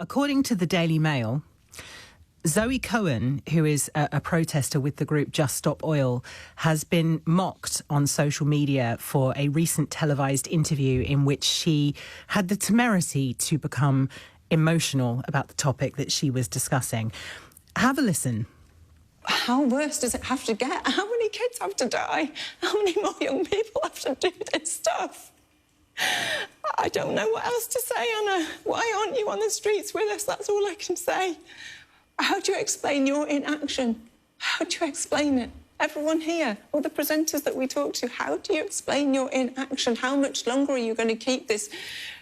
According to the Daily Mail, Zoe Cohen, who is a protester with the group Just Stop Oil, has been mocked on social media for a recent televised interview in which she had the temerity to become emotional about the topic that she was discussing. Have a listen. How worse does it have to get? How many kids have to die? How many more young people have to do this stuff? I don't know what else to say, Anna. Why aren't you on the streets with us? That's all I can say. How do you explain your inaction? How do you explain it? Everyone here, all the presenters that we talk to, how do you explain your inaction? How much longer are you going to keep this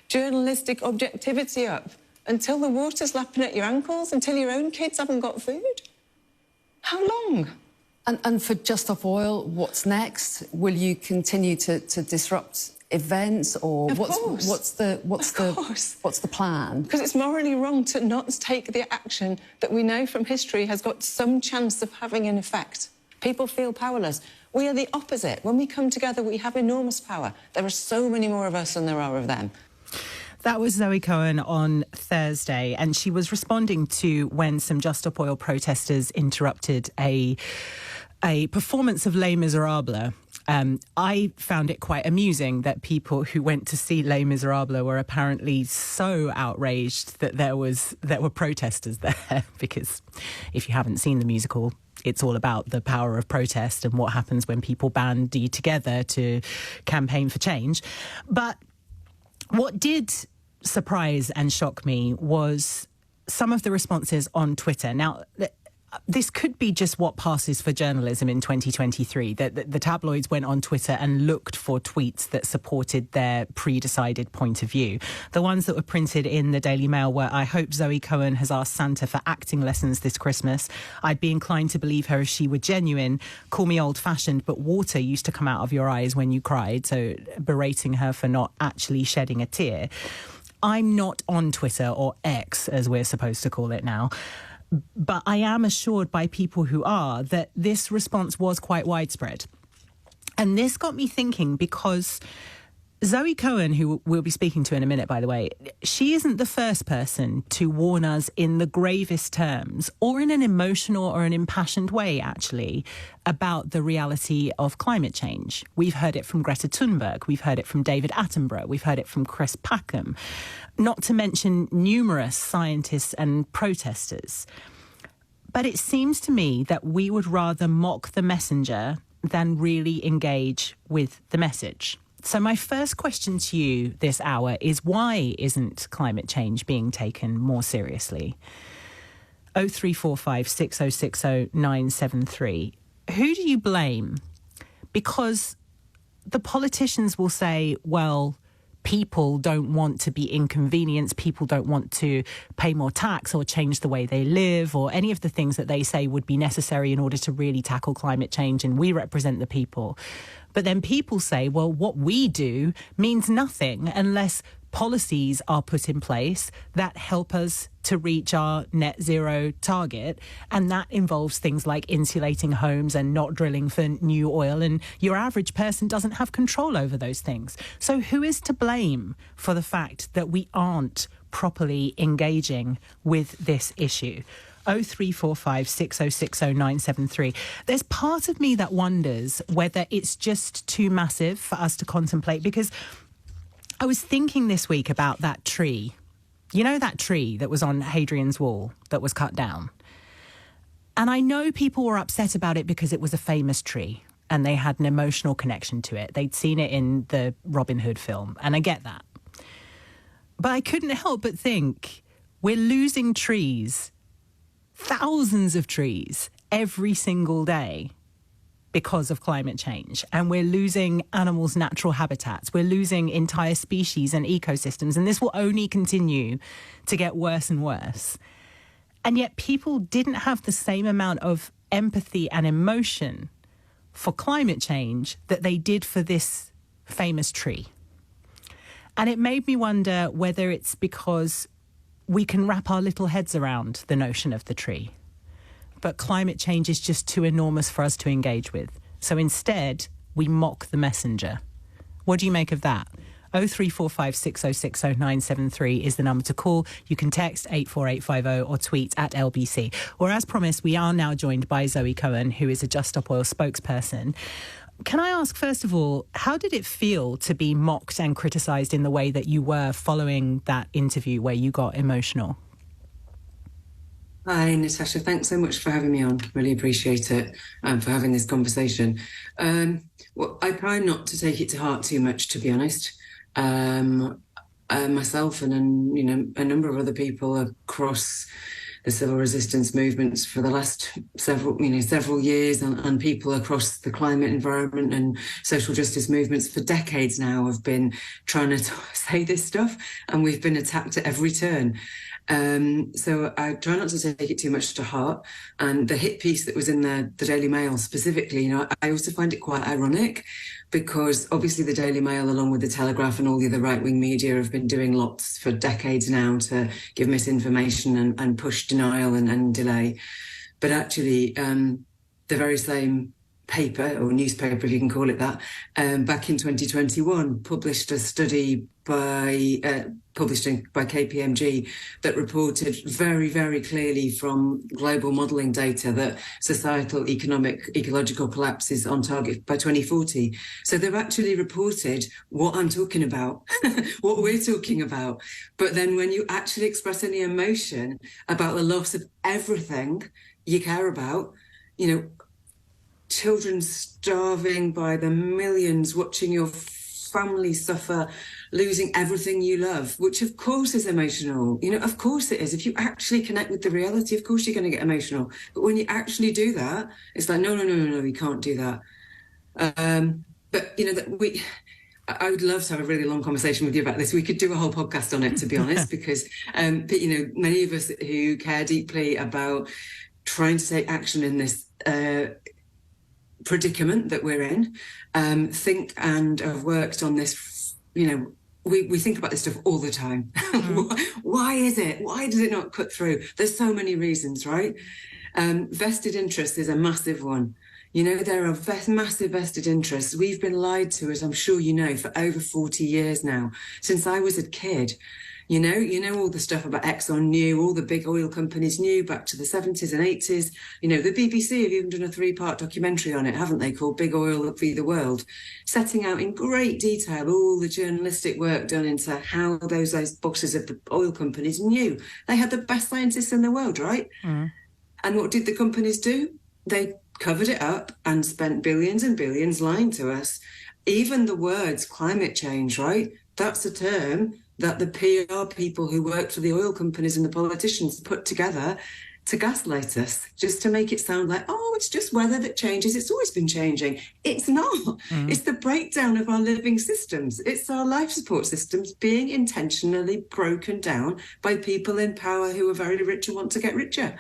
journalistic objectivity up? Until the water's lapping at your ankles? Until your own kids haven't got food? How long? And for Just Stop Oil, what's next? Will you continue to disrupt events, or what's the plan? Because it's morally wrong to not take the action that we know from history has got some chance of having an effect. People feel powerless. We are the opposite. When we come together, we have enormous power. There are so many more of us than there are of them. That was Zoe Cohen on Thursday, and she was responding to when some Just Stop Oil protesters interrupted a performance of Les Miserables. I found it quite amusing that people who went to see Les Miserables were apparently so outraged that there were protesters there, because if you haven't seen the musical, it's all about the power of protest and what happens when people bandy together to campaign for change. But what did surprise and shock me was some of the responses on Twitter. Now, this could be just what passes for journalism in 2023, that the tabloids went on Twitter and looked for tweets that supported their pre-decided point of view. The ones that were printed in the Daily Mail were, "I hope Zoe Cohen has asked Santa for acting lessons this Christmas. I'd be inclined to believe her if she were genuine. Call me old-fashioned, but water used to come out of your eyes when you cried," so berating her for not actually shedding a tear. I'm not on Twitter, or X, as we're supposed to call it now. But I am assured by people who are that this response was quite widespread. And this got me thinking, because Zoe Cohen, who we'll be speaking to in a minute, by the way, she isn't the first person to warn us in the gravest terms, or in an emotional or an impassioned way, actually, about the reality of climate change. We've heard it from Greta Thunberg. We've heard it from David Attenborough. We've heard it from Chris Packham, not to mention numerous scientists and protesters. But it seems to me that we would rather mock the messenger than really engage with the message. So my first question to you this hour is, why isn't climate change being taken more seriously? 0345 6060 973. Who do you blame? Because the politicians will say, well, people don't want to be inconvenienced, people don't want to pay more tax or change the way they live, or any of the things that they say would be necessary in order to really tackle climate change, and we represent the people. But then people say, well, what we do means nothing unless policies are put in place that help us to reach our net zero target. And that involves things like insulating homes and not drilling for new oil. And your average person doesn't have control over those things. So who is to blame for the fact that we aren't properly engaging with this issue? 0345 6060 973. There's part of me that wonders whether it's just too massive for us to contemplate, because I was thinking this week about that tree. You know, that tree that was on Hadrian's Wall that was cut down? And I know people were upset about it because it was a famous tree and they had an emotional connection to it. They'd seen it in the Robin Hood film, and I get that. But I couldn't help but think, we're losing trees, thousands of trees, every single day because of climate change. And we're losing animals' natural habitats. We're losing entire species and ecosystems. And this will only continue to get worse and worse. And yet people didn't have the same amount of empathy and emotion for climate change that they did for this famous tree. And it made me wonder whether it's because we can wrap our little heads around the notion of the tree, but climate change is just too enormous for us to engage with. So instead, we mock the messenger. What do you make of that? 0345 6060 973 is the number to call. You can text 84850 or tweet at LBC. Or as promised, we are now joined by Zoe Cohen, who is a Just Stop Oil spokesperson. Can I ask, first of all, how did it feel to be mocked and criticised in the way that you were following that interview where you got emotional? Hi, Natasha. Thanks so much for having me on. Really appreciate it, for having this conversation. Well, I try not to take it to heart too much, to be honest. Myself and a number of other people across the civil resistance movements for the last several years, and people across the climate, environment and social justice movements for decades now have been trying to say this stuff, and we've been attacked at every turn. So I try not to take it too much to heart. And the hit piece that was in the Daily Mail specifically, I also find it quite ironic, because obviously the Daily Mail, along with the Telegraph and all the other right-wing media, have been doing lots for decades now to give misinformation and push denial and delay. But actually, the very same paper, or newspaper if you can call it that, back in 2021 published a study published by KPMG that reported very, very clearly from global modelling data that societal, economic, ecological collapse is on target by 2040. So they've actually reported what I'm talking about, what we're talking about. But then when you actually express any emotion about the loss of everything you care about, children starving by the millions, watching your family suffer, losing everything you love, which of course is emotional. Of course it is. If you actually connect with the reality, of course you're going to get emotional. But when you actually do that, it's like, no, you can't do that. I would love to have a really long conversation with you about this. We could do a whole podcast on it, to be honest, because, many of us who care deeply about trying to take action in this predicament that we're in, think and have worked on this, we think about this stuff all the time. Why is it? Why does it not cut through? There's so many reasons, right? Vested interest is a massive one. There are massive vested interests. We've been lied to, as I'm sure you know, for over 40 years now, since I was a kid. All the stuff about Exxon knew, all the big oil companies knew back to the 70s and 80s. The BBC have even done a 3-part documentary on it, haven't they, called Big Oil Feed the World, setting out in great detail all the journalistic work done into how those bosses of the oil companies knew. They had the best scientists in the world, right? Mm. And what did the companies do? They covered it up and spent billions and billions lying to us. Even the words climate change, right? That's a term that the PR people who worked for the oil companies and the politicians put together to gaslight us, just to make it sound like, oh, it's just weather that changes. It's always been changing. It's not. Mm. It's the breakdown of our living systems. It's our life support systems being intentionally broken down by people in power who are very rich and want to get richer.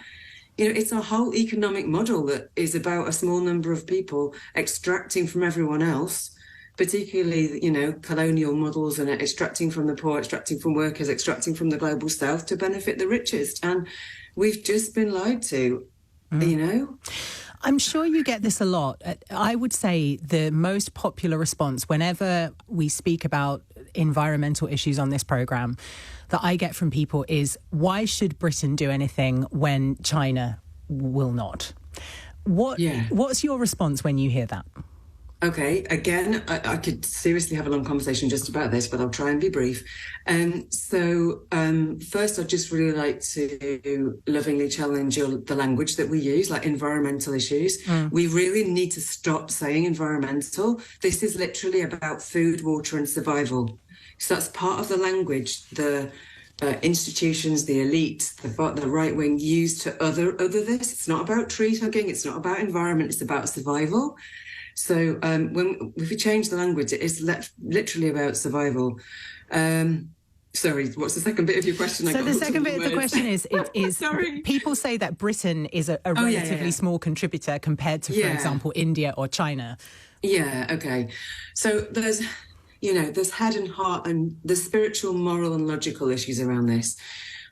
It's a whole economic model that is about a small number of people extracting from everyone else, particularly, colonial models, and extracting from the poor, extracting from workers, extracting from the global south to benefit the richest. And we've just been lied to, I'm sure you get this a lot. I would say the most popular response whenever we speak about environmental issues on this programme that I get from people is, why should Britain do anything when China will not? What's your response when you hear that? Okay, again, I could seriously have a long conversation just about this, but I'll try and be brief. First, I'd just really like to lovingly challenge the language that we use, like environmental issues. Mm. We really need to stop saying environmental. This is literally about food, water and survival. So that's part of the language the institutions, the elite, the right wing use to other this. It's not about tree hugging. It's not about environment. It's about survival. So if we change the language, it is literally about survival. Sorry, what's the second bit of your question? So the second bit of the question is people say that Britain is a relatively small contributor compared to, for example, India or China. Yeah, okay. So there's head and heart and the spiritual, moral and logical issues around this.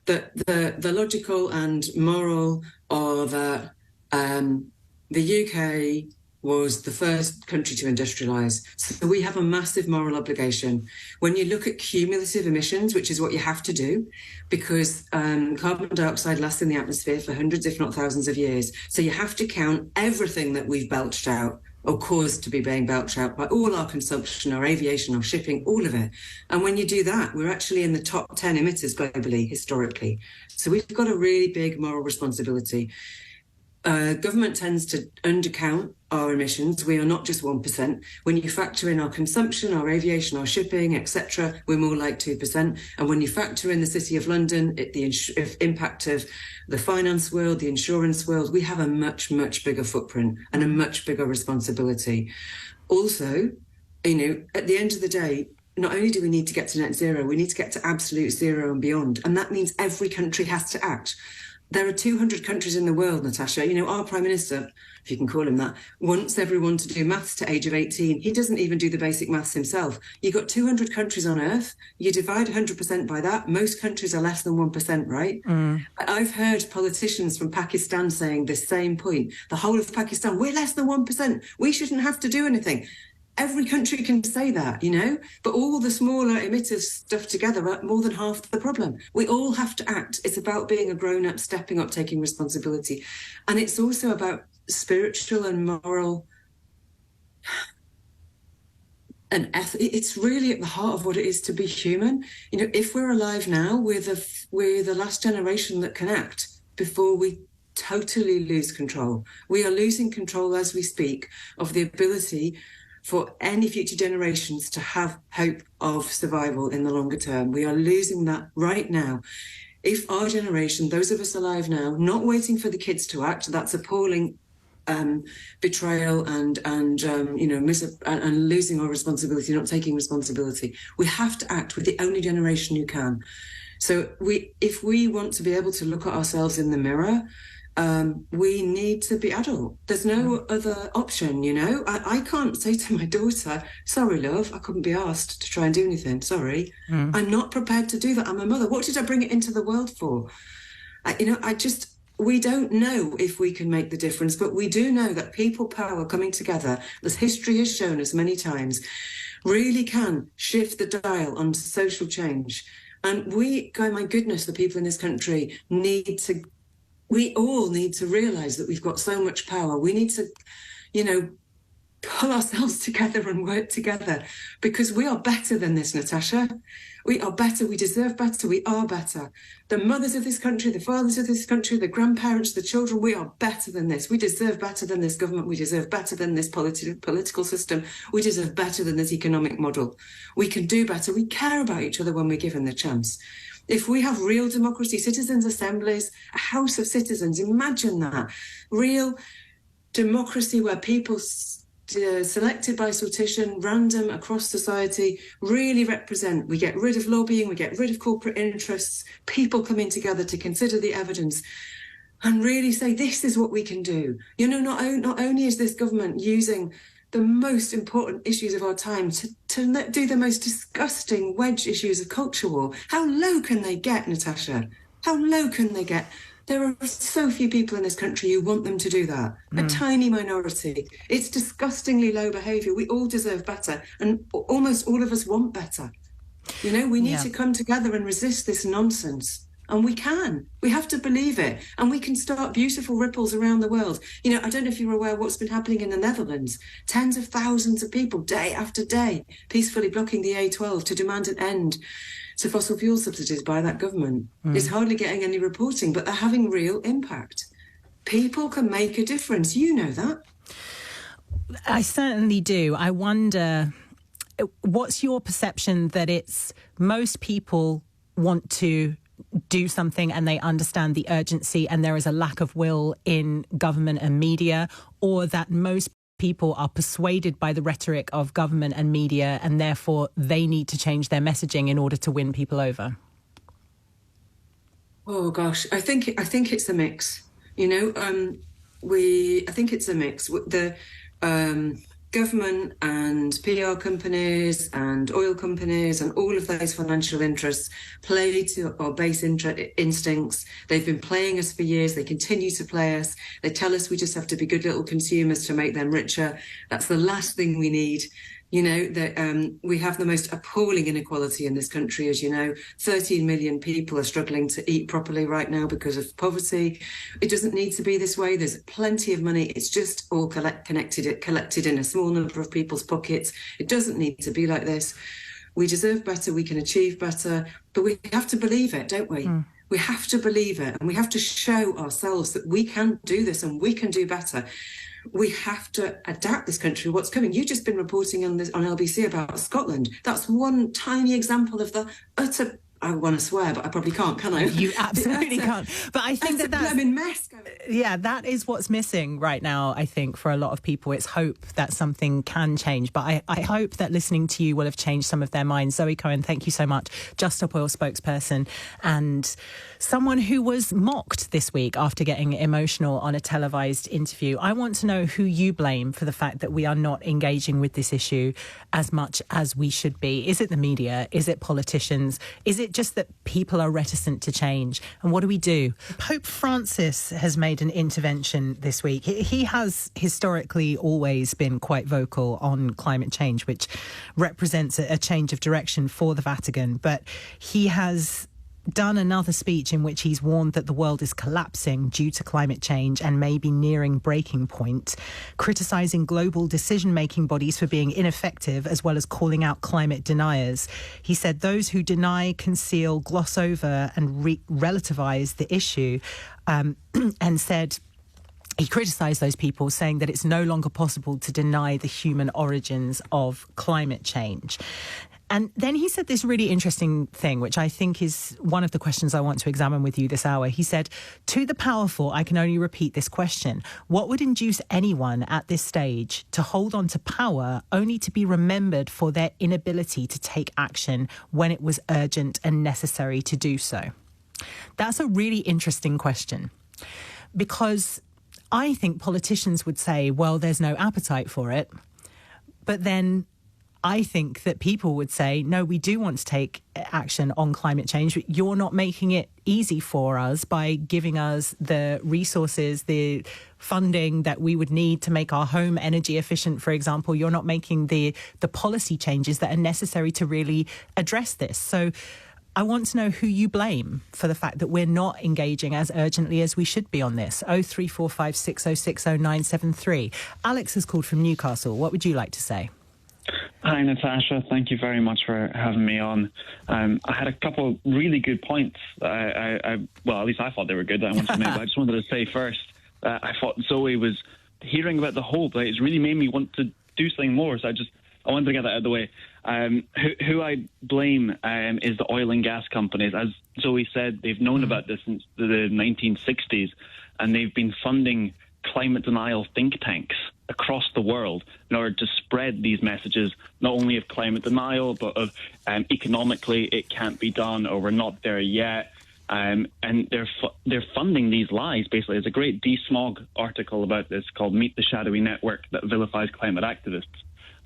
The logical and moral are that the UK was the first country to industrialise. So we have a massive moral obligation. When you look at cumulative emissions, which is what you have to do, because carbon dioxide lasts in the atmosphere for hundreds, if not thousands of years. So you have to count everything that we've belched out or caused to be being belched out by all our consumption, our aviation, our shipping, all of it. And when you do that, we're actually in the top 10 emitters globally, historically. So we've got a really big moral responsibility. Government tends to undercount our emissions. We are not just 1%. When you factor in our consumption, our aviation, our shipping, etc., we're more like 2%. And when you factor in the City of London, the impact of the finance world, the insurance world, we have a much, much bigger footprint and a much bigger responsibility. Also, at the end of the day, not only do we need to get to net zero, we need to get to absolute zero and beyond. And that means every country has to act. There are 200 countries in the world, Natasha. Our Prime Minister, if you can call him that, wants everyone to do maths to age of 18. He doesn't even do the basic maths himself. You've got 200 countries on Earth. You divide 100% by that. Most countries are less than 1%, right? I've heard politicians from Pakistan saying the same point. The whole of Pakistan, we're less than 1%. We shouldn't have to do anything. Every country can say that, but all the smaller emitters stuff together are more than half the problem. We all have to act. It's about being a grown-up, stepping up, taking responsibility. And it's also about spiritual and moral and ethic. It's really at the heart of what it is to be human. If we're alive now, we're the last generation that can act before we totally lose control. We are losing control as we speak of the ability for any future generations to have hope of survival in the longer term. We are losing that right now. If our generation, those of us alive now, not waiting for the kids to act, that's appalling betrayal and losing our responsibility, not taking responsibility. We have to act. We're the only generation who can. So if we want to be able to look at ourselves in the mirror, we need to be adult. There's no other option, I can't say to my daughter, sorry, love, I couldn't be asked to try and do anything. Sorry. I'm not prepared to do that. I'm a mother. What did I bring it into the world for? We don't know if we can make the difference, but we do know that people power coming together, as history has shown us many times, really can shift the dial on social change. And my goodness, the people in this country we all need to realise that we've got so much power. We need to, pull ourselves together and work together, because we are better than this, Natasha. We are better. We deserve better. We are better. The mothers of this country, the fathers of this country, the grandparents, the children, we are better than this. We deserve better than this government. We deserve better than this political system. We deserve better than this economic model. We can do better. We care about each other when we're given the chance. If we have real democracy, citizens' assemblies, a house of citizens, imagine that. Real democracy where people selected by sortition, random across society, really represent. We get rid of lobbying, we get rid of corporate interests, people coming together to consider the evidence and really say, this is what we can do. Not only is this government using the most important issues of our time to do the most disgusting wedge issues of culture war. How low can they get, Natasha? How low can they get? There are so few people in this country who want them to do that. A tiny minority. It's disgustingly low behaviour. We all deserve better. And almost all of us want better. We need to come together and resist this nonsense. And we can. We have to believe it. And we can start beautiful ripples around the world. I don't know if you're aware of what's been happening in the Netherlands. Tens of thousands of people, day after day, peacefully blocking the A12 to demand an end to fossil fuel subsidies by that government. It's hardly getting any reporting, but they're having real impact. People can make a difference. You know that. I certainly do. I wonder, what's your perception that it's most people want to do something and they understand the urgency and there is a lack of will in government and media, or that most people are persuaded by the rhetoric of government and media and therefore they need to change their messaging in order to win people over? Oh gosh, I think it's a mix. I think it's a mix. The government and PR companies and oil companies and all of those financial interests play to our base instincts. They've been playing us for years. They continue to play us. They tell us we just have to be good little consumers to make them richer. That's the last thing we need. You know, that we have the most appalling inequality in this country, as you know. 13 million people are struggling to eat properly right now because of poverty. It doesn't need to be this way. There's plenty of money. It's just all collected in a small number of people's pockets. It doesn't need to be like this. We deserve better. We can achieve better. But we have to believe it, don't we? We have to believe it. And we have to show ourselves that we can do this and we can do better. We have to adapt this country. What's coming? You've just been reporting on LBC about Scotland. That's one tiny example of the utter. I want to swear, but I probably can't, can I? You absolutely can't. But I think that's a mess. Yeah, that is what's missing right now, I think, for a lot of people. It's hope that something can change. But I hope that listening to you will have changed some of their minds. Zoe Cohen, thank you so much. Just Stop Oil spokesperson and someone who was mocked this week after getting emotional on a televised interview. I want to know who you blame for the fact that we are not engaging with this issue as much as we should be. Is it the media? Is it politicians? Is it just that people are reticent to change? And what do we do? Pope Francis has made an intervention this week. He has historically always been quite vocal on climate change, which represents a change of direction for the Vatican. But he has done another speech in which he's warned that the world is collapsing due to climate change and may be nearing breaking point, criticising global decision-making bodies for being ineffective, as well as calling out climate deniers. He said those who deny, conceal, gloss over and relativise the issue, and said he criticised those people, saying that it's no longer possible to deny the human origins of climate change. And then he said this really interesting thing, which I think is one of the questions I want to examine with you this hour. He said, to the powerful, I can only repeat this question. What would induce anyone at this stage to hold on to power only to be remembered for their inability to take action when it was urgent and necessary to do so? That's a really interesting question, because I think politicians would say, well, there's no appetite for it. But then I think that people would say, no, we do want to take action on climate change. You're not making it easy for us by giving us the resources, the funding that we would need to make our home energy efficient, for example. You're not making the policy changes that are necessary to really address this. So I want to know who you blame for the fact that we're not engaging as urgently as we should be on this. 0345 6060 973. Alex has called from Newcastle. What would you like to say? Hi, Natasha. Thank you very much for having me on. I had a couple of really good points. Well, at least I thought they were good. I wanted to make. I just wanted to say first, I thought Zoe was hearing about the whole place. It's really made me want to do something more. So I wanted to get that out of the way. Who I blame is the oil and gas companies. As Zoe said, they've known about this since the 1960s, and they've been funding climate denial think tanks across the world in order to spread these messages, not only of climate denial, but of economically it can't be done, or we're not there yet. And they're funding these lies, basically. There's a great DSMOG article about this called Meet the Shadowy Network that vilifies climate activists,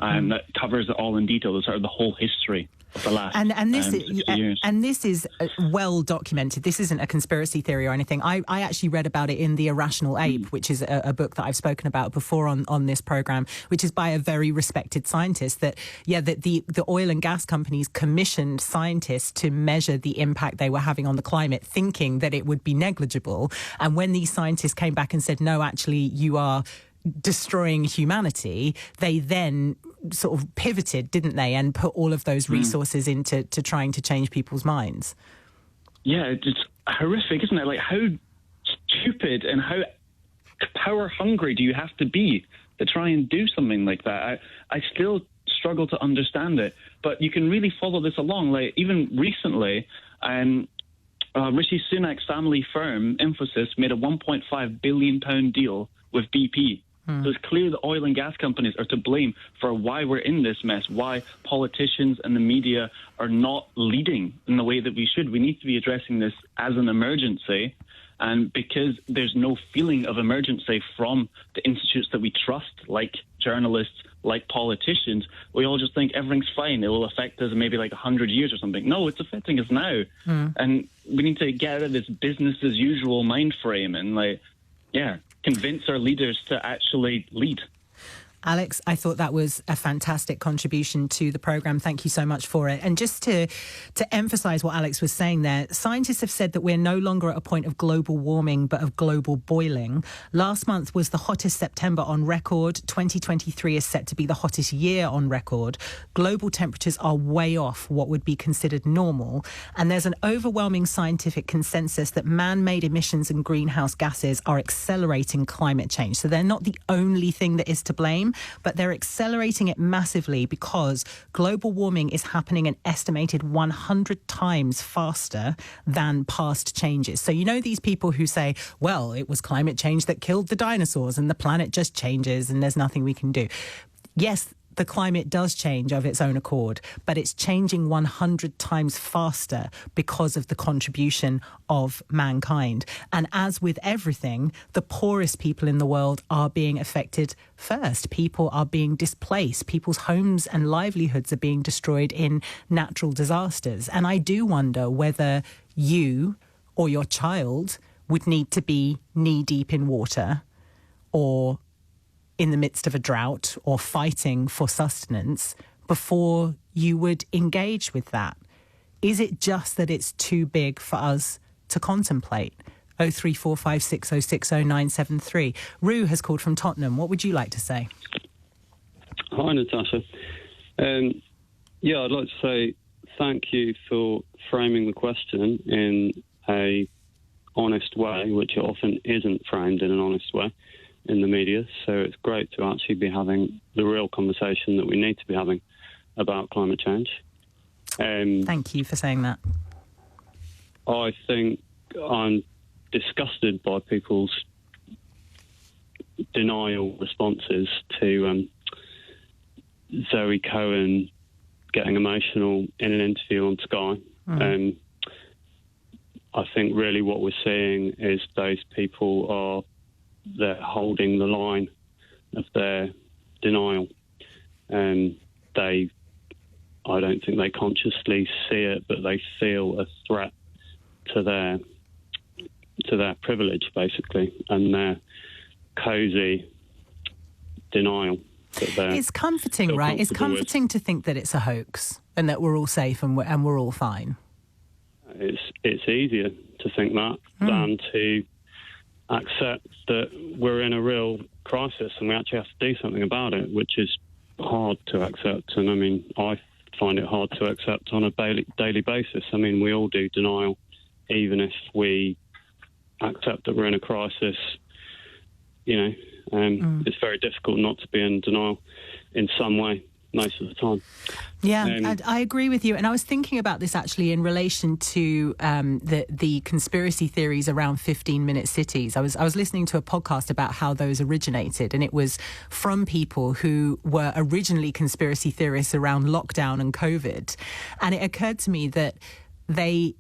that covers it all in detail, the sort of the whole history of the last 60 years. And this is well documented. This isn't a conspiracy theory or anything. I actually read about it in The Irrational Ape, which is a book that I've spoken about before on this programme, which is by a very respected scientist, that the oil and gas companies commissioned scientists to measure the impact they were having on the climate, thinking that it would be negligible. And when these scientists came back and said, no, actually, you are destroying humanity, they then sort of pivoted, didn't they, and put all of those resources into trying to change people's minds. Yeah, it's horrific, isn't it? Like, how stupid and how power hungry do you have to be to try and do something like that? I still struggle to understand it, but you can really follow this along. Like, even recently, Rishi Sunak's family firm, Infosys, made a £1.5 billion deal with BP So it's clear that oil and gas companies are to blame for why we're in this mess, why politicians and the media are not leading in the way that we should. We need to be addressing this as an emergency. And because there's no feeling of emergency from the institutes that we trust, like journalists, like politicians, we all just think everything's fine. It will affect us in maybe like 100 years or something. No, it's affecting us now. And we need to get out of this business as usual mind frame and convince our leaders to actually lead. Alex, I thought that was a fantastic contribution to the programme. Thank you so much for it. And just to emphasise what Alex was saying there, scientists have said that we're no longer at a point of global warming, but of global boiling. Last month was the hottest September on record. 2023 is set to be the hottest year on record. Global temperatures are way off what would be considered normal. And there's an overwhelming scientific consensus that man-made emissions and greenhouse gases are accelerating climate change. So they're not the only thing that is to blame, but they're accelerating it massively because global warming is happening an estimated 100 times faster than past changes. So, you know, these people who say, well, it was climate change that killed the dinosaurs and the planet just changes and there's nothing we can do. Yes, the climate does change of its own accord, but it's changing 100 times faster because of the contribution of mankind. And as with everything, the poorest people in the world are being affected first. People are being displaced. People's homes and livelihoods are being destroyed in natural disasters. And I do wonder whether you or your child would need to be knee-deep in water or in the midst of a drought or fighting for sustenance before you would engage with that. Is it just that it's too big for us to contemplate? 03456060973. Rue has called from Tottenham. What would you like to say? Hi, Natasha. I'd like to say thank you for framing the question in a honest way, which it often isn't framed in an honest way in the media. So it's great to actually be having the real conversation that we need to be having about climate change. Thank you for saying that. I think I'm disgusted by people's denial responses to Zoe Cohen getting emotional in an interview on Sky. I think really what we're seeing is those people they're holding the line of their denial. I don't think they consciously see it, but they feel a threat to their privilege, basically, and their cosy denial. It's comforting, right? It's comforting to think that it's a hoax and that we're all safe and we're all fine. It's easier to think that than to accept that we're in a real crisis and we actually have to do something about it, which is hard to accept. And I mean, I find it hard to accept on a daily basis. I mean, we all do denial, even if we accept that we're in a crisis. It's very difficult not to be in denial in some way most of the time. Yeah, I agree with you. And I was thinking about this actually in relation to the conspiracy theories around 15-minute cities. I was listening to a podcast about how those originated, and it was from people who were originally conspiracy theorists around lockdown and COVID. And it occurred to me that they,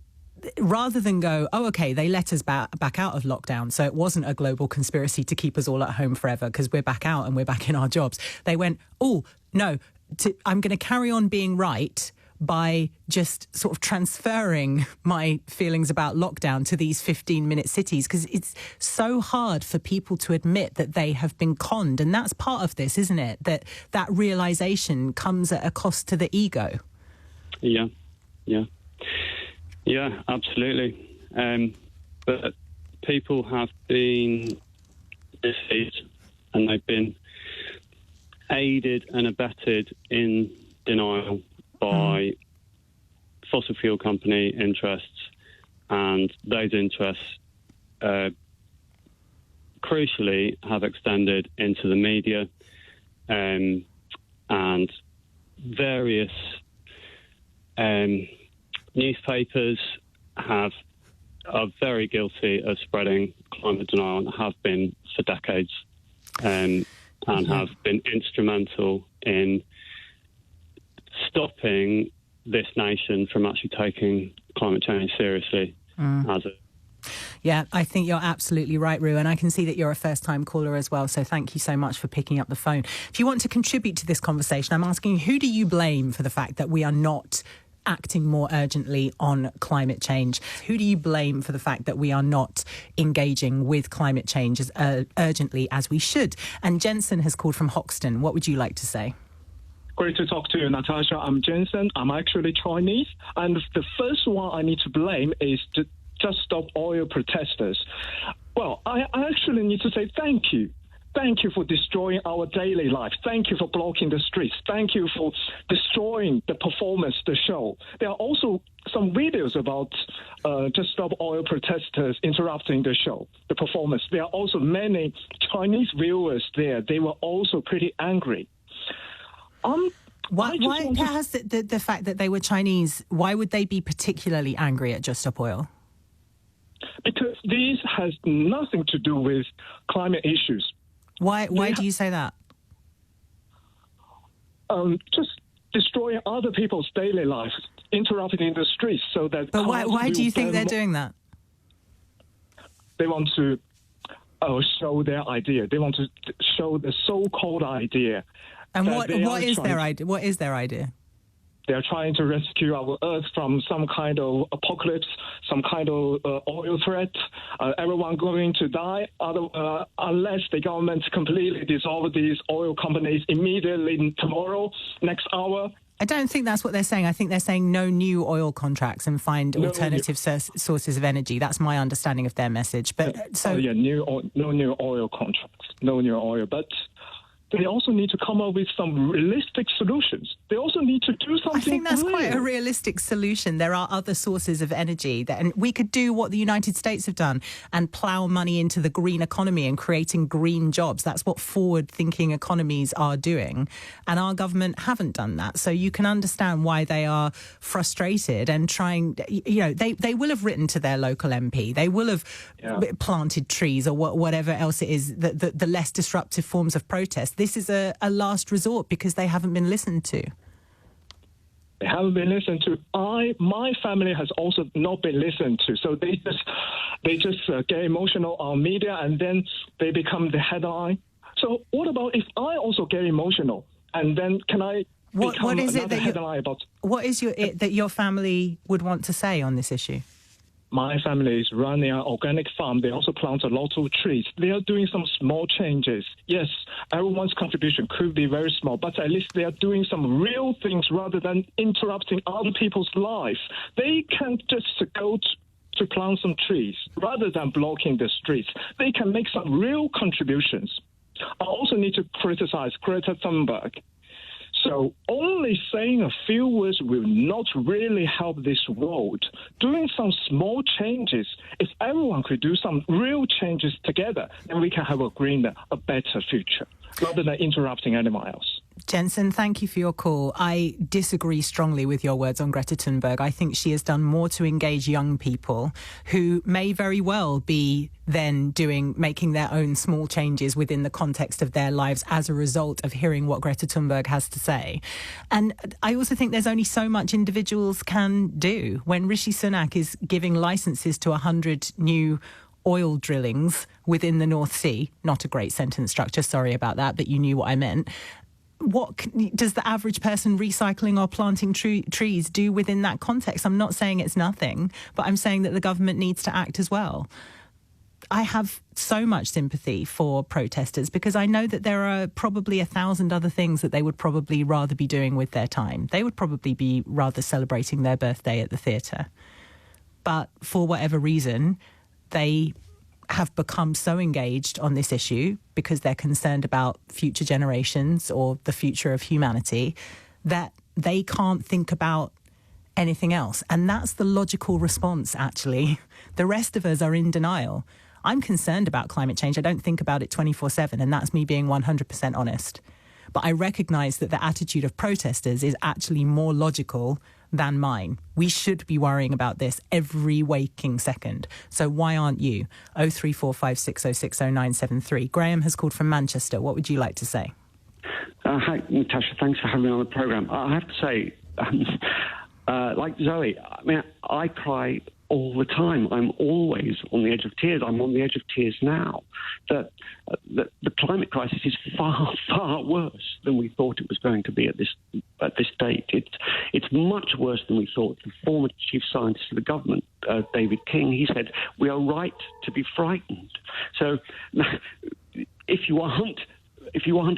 rather than go, oh, OK, they let us back out of lockdown, so it wasn't a global conspiracy to keep us all at home forever because we're back out and we're back in our jobs. They went, oh, no, I'm going to carry on being right by just sort of transferring my feelings about lockdown to these 15-minute cities, because it's so hard for people to admit that they have been conned. And that's part of this, isn't it? That realisation comes at a cost to the ego. Yeah, absolutely. But people have been deceived and they've been aided and abetted in denial by fossil fuel company interests, and those interests crucially have extended into the media, and various newspapers are very guilty of spreading climate denial and have been for decades. and have been instrumental in stopping this nation from actually taking climate change seriously as a... Yeah, I think you're absolutely right, Roo, and I can see that you're a first-time caller as well, so thank you so much for picking up the phone. If you want to contribute to this conversation, I'm asking, who do you blame for the fact that we are not acting more urgently on climate change? Who do you blame for the fact that we are not engaging with climate change as urgently as we should? And Jensen has called from Hoxton. What would you like to say? Great to talk to you, Natasha. I'm Jensen. I'm actually Chinese. And the first one I need to blame is the Just Stop Oil protesters. Well, I actually need to say thank you. Thank you for destroying our daily life. Thank you for blocking the streets. Thank you for destroying the performance, the show. There are also some videos about Just Stop Oil protesters interrupting the show, the performance. There are also many Chinese viewers there. They were also pretty angry. Why has the fact that they were Chinese, why would they be particularly angry at Just Stop Oil? Because this has nothing to do with climate issues. Why do you say that? Just destroying other people's daily lives, interrupting the streets so that... But why do you think they're doing that? They want to show their idea. They want to show the so-called idea. And what is their idea? What is their idea? They are trying to rescue our Earth from some kind of apocalypse, some kind of oil threat. Everyone going to die unless the government completely dissolve these oil companies immediately tomorrow, next hour. I don't think that's what they're saying. I think they're saying no new oil contracts and find alternative sources of energy. That's my understanding of their message. But no new oil contracts, no new oil. But they also need to come up with some realistic solutions. They also need to do something. I think that's real. Quite a realistic solution. There are other sources of energy, and we could do what the United States have done and plough money into the green economy and creating green jobs. That's what forward-thinking economies are doing, and our government haven't done that. So you can understand why they are frustrated and trying. They will have written to their local MP. They will have planted trees or whatever else it is. The less disruptive forms of protest. This is a last resort because they haven't been listened to. They haven't been listened to. My family has also not been listened to. So they just get emotional on media and then they become the headline. So what about if I also get emotional and then can I become another headline about? What is that your family would want to say on this issue? My family is running an organic farm. They also plant a lot of trees. They are doing some small changes. Yes, everyone's contribution could be very small, but at least they are doing some real things rather than interrupting other people's lives. They can just go to plant some trees rather than blocking the streets. They can make some real contributions. I also need to criticize Greta Thunberg. So only saying a few words will not really help this world. Doing some small changes, if everyone could do some real changes together, then we can have a greener, a better future, rather than interrupting anyone else. Jensen, thank you for your call. I disagree strongly with your words on Greta Thunberg. I think she has done more to engage young people who may very well be then making their own small changes within the context of their lives as a result of hearing what Greta Thunberg has to say. And I also think there's only so much individuals can do. When Rishi Sunak is giving licenses to 100 new oil drillings within the North Sea, not a great sentence structure, sorry about that, but you knew what I meant. What does the average person recycling or planting trees do within that context? I'm not saying it's nothing, but I'm saying that the government needs to act as well. I have so much sympathy for protesters because I know that there are probably 1,000 other things that they would probably rather be doing with their time. They would probably be rather celebrating their birthday at the theatre. But for whatever reason, they have become so engaged on this issue because they're concerned about future generations or the future of humanity that they can't think about anything else. And that's the logical response, actually. The rest of us are in denial. I'm concerned about climate change. I don't think about it 24/7, and that's me being 100% honest. But I recognise that the attitude of protesters is actually more logical than mine. We should be worrying about this every waking second. So why aren't you? 03456060973. Graham has called from Manchester. What would you like to say? Hi, Natasha. Thanks for having me on the programme. I have to say, like Zoe, I mean, I cry all the time. I'm always on the edge of tears. I'm on the edge of tears now. The climate crisis is far, far worse than we thought it was going to be at this date. It's much worse than we thought. The former chief scientist of the government, David King, he said, we are right to be frightened. So if you aren't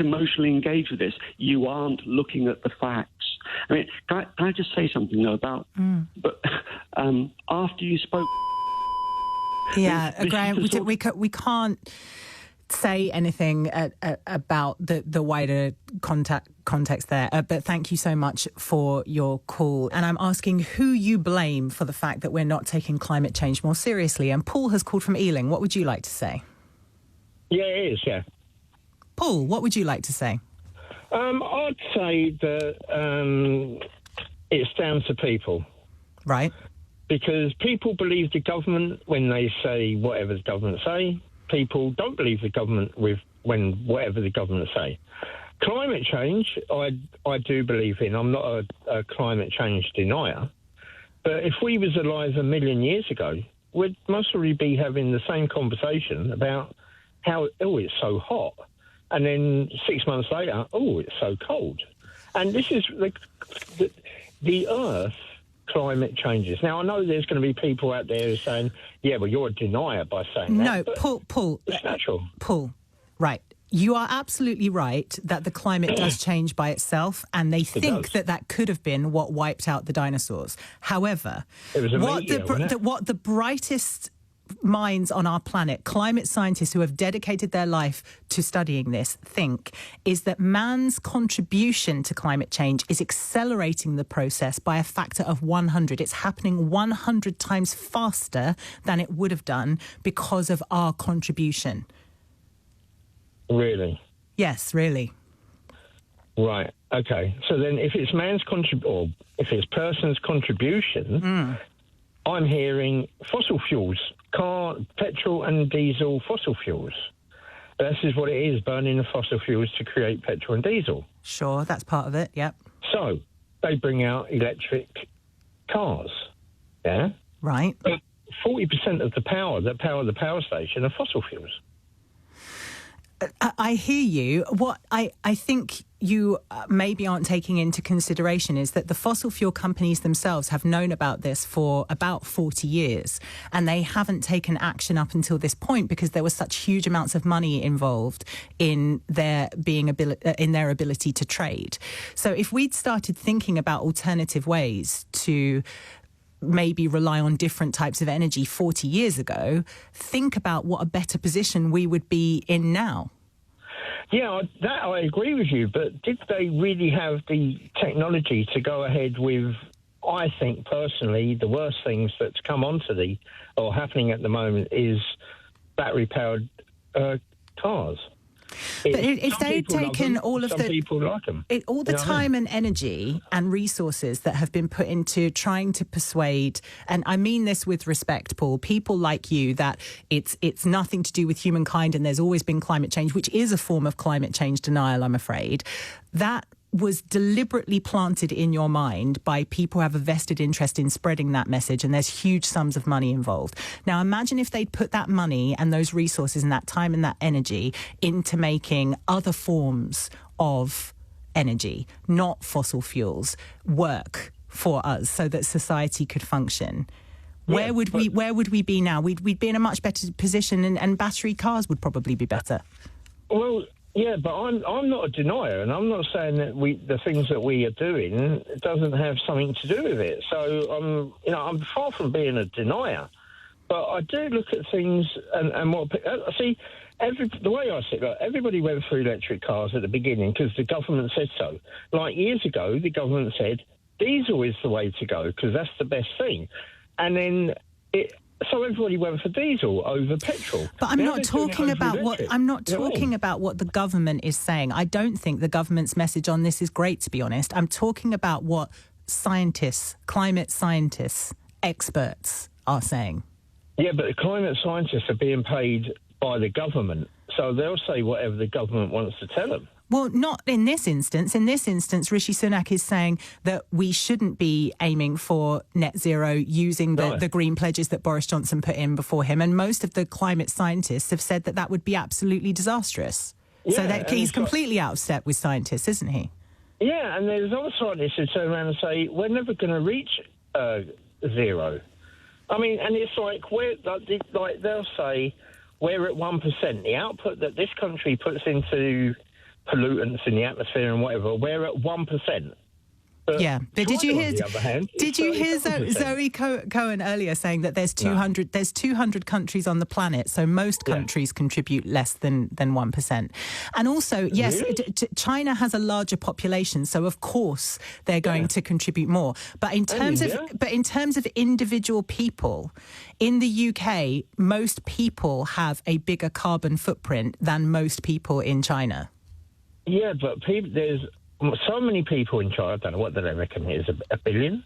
emotionally engaged with this, you aren't looking at the facts. I mean, can I just say something, though, about... But after you spoke... Yeah, Graham, we can't say anything about the wider context there, but thank you so much for your call. And I'm asking who you blame for the fact that we're not taking climate change more seriously. And Paul has called from Ealing. What would you like to say? Yeah, it is, yeah. Paul, what would you like to say? I'd say that it's down to people. Right. Because people believe the government when they say whatever the government say. People don't believe the government when whatever the government say. Climate change, I do believe in. I'm not a climate change denier. But if we was alive a million years ago, we'd most probably be having the same conversation about how, it's so hot. And then 6 months later, it's so cold. And this is the Earth climate changes. Now, I know there's going to be people out there saying, yeah, well, you're a denier by saying that. No, Paul. It's natural. Paul, right. You are absolutely right that the climate does change by itself, and they think that could have been what wiped out the dinosaurs. However, it was what the brightest minds on our planet, climate scientists who have dedicated their life to studying this, think is that man's contribution to climate change is accelerating the process by a factor of 100. It's happening 100 times faster than it would have done because of our contribution. Really? Yes, really. Right. Okay. So then if it's if it's person's contribution, I'm hearing fossil fuels, petrol and diesel fossil fuels. This is what it is, burning the fossil fuels to create petrol and diesel. Sure, that's part of it, yep. So they bring out electric cars, yeah? Right. But 40% of the power that power the power station are fossil fuels. I hear you. What I think you maybe aren't taking into consideration is that the fossil fuel companies themselves have known about this for about 40 years, and they haven't taken action up until this point because there was such huge amounts of money involved in their ability to trade. So if we'd started thinking about alternative ways to maybe rely on different types of energy 40 years ago, think about what a better position we would be in now. Yeah, that I agree with you, but did they really have the technology to go ahead with, I think personally, the worst things that's come onto or happening at the moment is battery-powered cars. But if they'd taken all of some people like them. all the time and energy and resources that have been put into trying to persuade, and I mean this with respect, Paul, people like you, that it's nothing to do with humankind and there's always been climate change, which is a form of climate change denial, I'm afraid, that was deliberately planted in your mind by people who have a vested interest in spreading that message, and there's huge sums of money involved. Now, imagine if they'd put that money and those resources and that time and that energy into making other forms of energy, not fossil fuels, work for us so that society could function. Where would we be now? We'd be in a much better position, and battery cars would probably be better. Well, yeah, but I'm not a denier, and I'm not saying that the things that we are doing doesn't have something to do with it. So I'm far from being a denier, but I do look at things and what see. The way I see it, everybody went for electric cars at the beginning because the government said so. Like years ago, the government said diesel is the way to go because that's the best thing, and then so everybody went for diesel over petrol. But I'm not talking about what the government is saying. I don't think the government's message on this is great, to be honest. I'm talking about what scientists, climate scientists, experts are saying. Yeah, but the climate scientists are being paid by the government, so they'll say whatever the government wants to tell them. Well, not in this instance. In this instance, Rishi Sunak is saying that we shouldn't be aiming for net zero using the green pledges that Boris Johnson put in before him. And most of the climate scientists have said that would be absolutely disastrous. Yeah, so that he's completely out of step with scientists, isn't he? Yeah, and there's other scientists who turn around and say, we're never going to reach zero. I mean, and it's like, they'll say, we're at 1%. The output that this country puts into pollutants in the atmosphere and whatever, we're at 1%. But yeah, but did you hear Zoe Zoe Cohen earlier saying that there's 200 countries on the planet, so most countries contribute less than 1%. And also, yes, really? China has a larger population, so of course they're going to contribute more. But in terms of individual people in the UK, most people have a bigger carbon footprint than most people in China. Yeah, but there's so many people in China. I don't know what they reckon it is, a billion.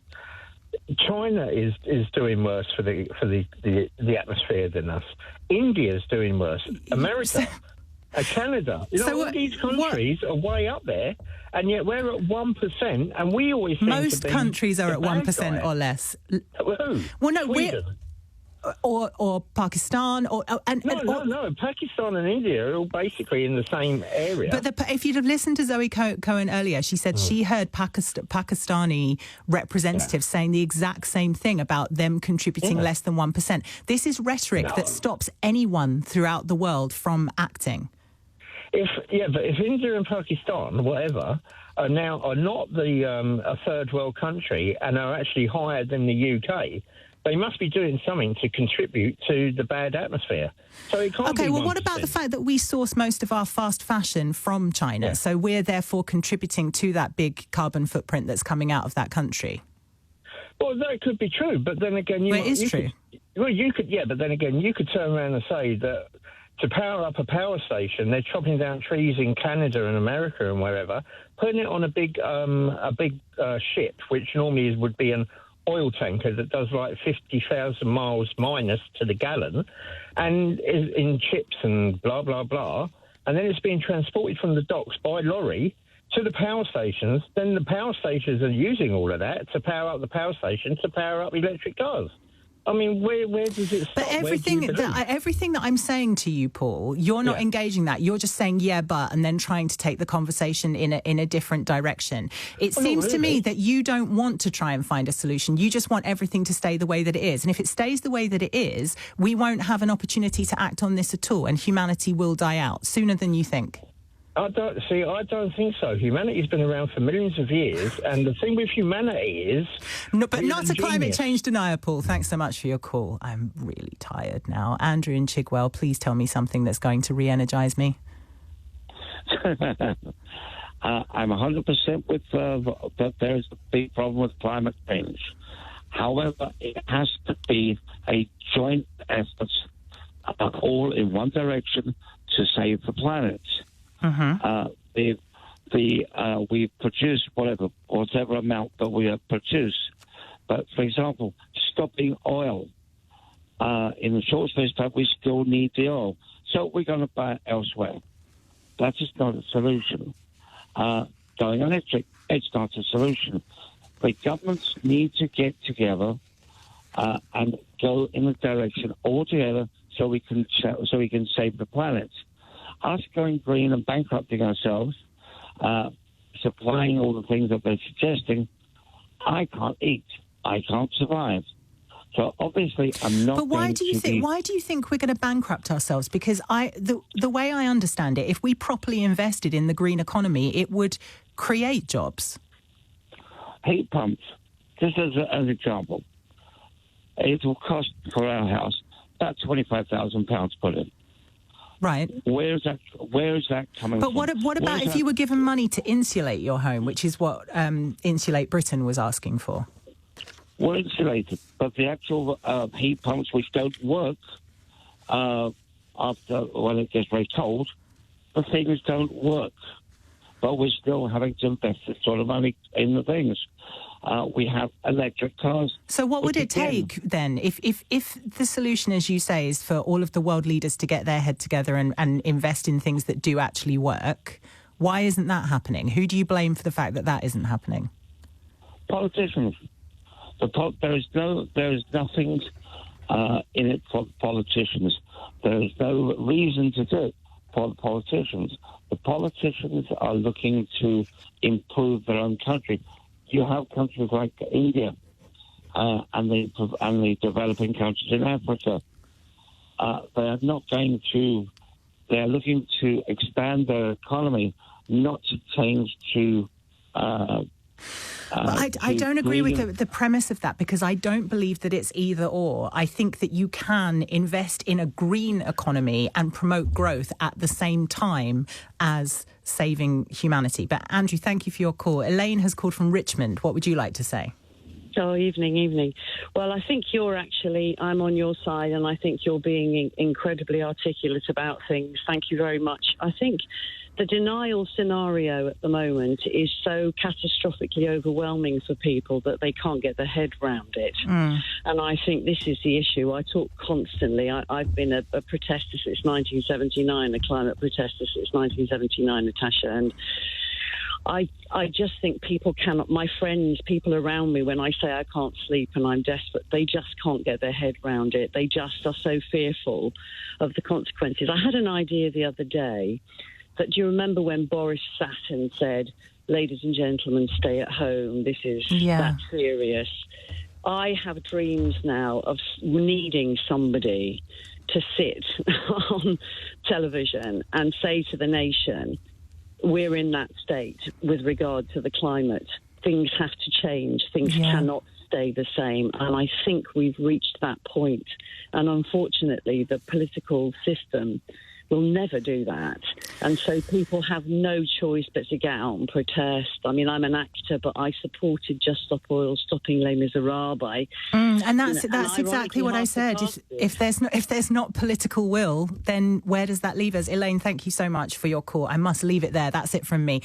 China is doing worse for the atmosphere than us. India's doing worse. America, Canada. All these countries are way up there, and yet we're at 1%, and we always seem most to be countries are at 1% or less. Who? Well, no, Sweden. Or Pakistan, No. Pakistan and India are all basically in the same area. But if you'd have listened to Zoe Cohen earlier, she said she heard Pakistani representatives saying the exact same thing about them contributing less than 1%. This is rhetoric that stops anyone throughout the world from acting. But if India and Pakistan, whatever, are not a third world country and are actually higher than the UK, they must be doing something to contribute to the bad atmosphere. So it can't be 1%. What about the fact that we source most of our fast fashion from China? Yeah. So we're therefore contributing to that big carbon footprint that's coming out of that country. Well, that could be true, but then again, true. But then again, you could turn around and say that to power up a power station, they're chopping down trees in Canada and America and wherever, putting it on a big ship, which normally would be an oil tanker that does like 50,000 miles minus to the gallon, and is in chips and blah, blah, blah. And then it's being transported from the docks by lorry to the power stations. Then the power stations are using all of that to power up the power station to power up electric cars. I mean, where does it stop? But everything that I'm saying to you, Paul, you're not engaging that. You're just saying, and then trying to take the conversation in a different direction. It seems to me that you don't want to try and find a solution. You just want everything to stay the way that it is. And if it stays the way that it is, we won't have an opportunity to act on this at all, and humanity will die out sooner than you think. I don't think so. Humanity's been around for millions of years, and the thing with humanity is... No, but not a climate change denier, Paul. Thanks so much for your call. I'm really tired now. Andrew in Chigwell, please tell me something that's going to re-energise me. I'm 100% with that there's a big problem with climate change. However, it has to be a joint effort, all in one direction, to save the planet. We produce whatever amount that we have produced. But, for example, stopping oil in the short space of time, we still need the oil. So we're going to buy it elsewhere. That is not a solution. Going electric, it's not a solution. The governments need to get together and go in a direction altogether so we can save the planet. Us going green and bankrupting ourselves, supplying all the things that they're suggesting, I can't eat. I can't survive. So obviously, I'm not. But why do you think we're going to bankrupt ourselves? Because the way I understand it, if we properly invested in the green economy, it would create jobs. Heat pumps, just as an example, it will cost for our house about £25,000 put in. Right. Where is that coming from? But what about if you were given money to insulate your home, which is what Insulate Britain was asking for? We're insulated, but the actual heat pumps, which don't work when it gets very cold, the things don't work. But we're still having to invest this sort of money in the things. We have electric cars. So what would it take then, if the solution, as you say, is for all of the world leaders to get their head together and invest in things that do actually work? Why isn't that happening? Who do you blame for the fact that that isn't happening? Politicians. There is nothing in it for politicians. There is no reason to do it for the politicians. The politicians are looking to improve their own country. You have countries like India and the developing countries in Africa. They are not going to. They are looking to expand their economy, not to change to. I don't agree with the premise of that, because I don't believe that it's either or. I think that you can invest in a green economy and promote growth at the same time as saving humanity. But Andrew, thank you for your call. Elaine has called from Richmond. What would you like to say? Oh, evening. Well, I think I'm on your side, and I think you're being incredibly articulate about things. Thank you very much. I think the denial scenario at the moment is so catastrophically overwhelming for people that they can't get their head round it. And I think this is the issue. I talk constantly. I've been a protester since 1979, a climate protester since 1979, Natasha, and I just think people cannot, my friends, people around me, when I say I can't sleep and I'm desperate, they just can't get their head round it. They just are so fearful of the consequences. I had an idea the other day that, do you remember when Boris sat and said, ladies and gentlemen, stay at home, this is that serious. I have dreams now of needing somebody to sit on television and say to the nation, we're in that state with regard to the climate. Things have to change. Things cannot stay the same. And I think we've reached that point. And unfortunately, the political system will never do that. And so people have no choice but to get out and protest. I mean, I'm an actor, but I supported Just Stop Oil stopping Les Miserables. And that's exactly what I said. If there's not political will, then where does that leave us? Elaine, thank you so much for your call. I must leave it there. That's it from me.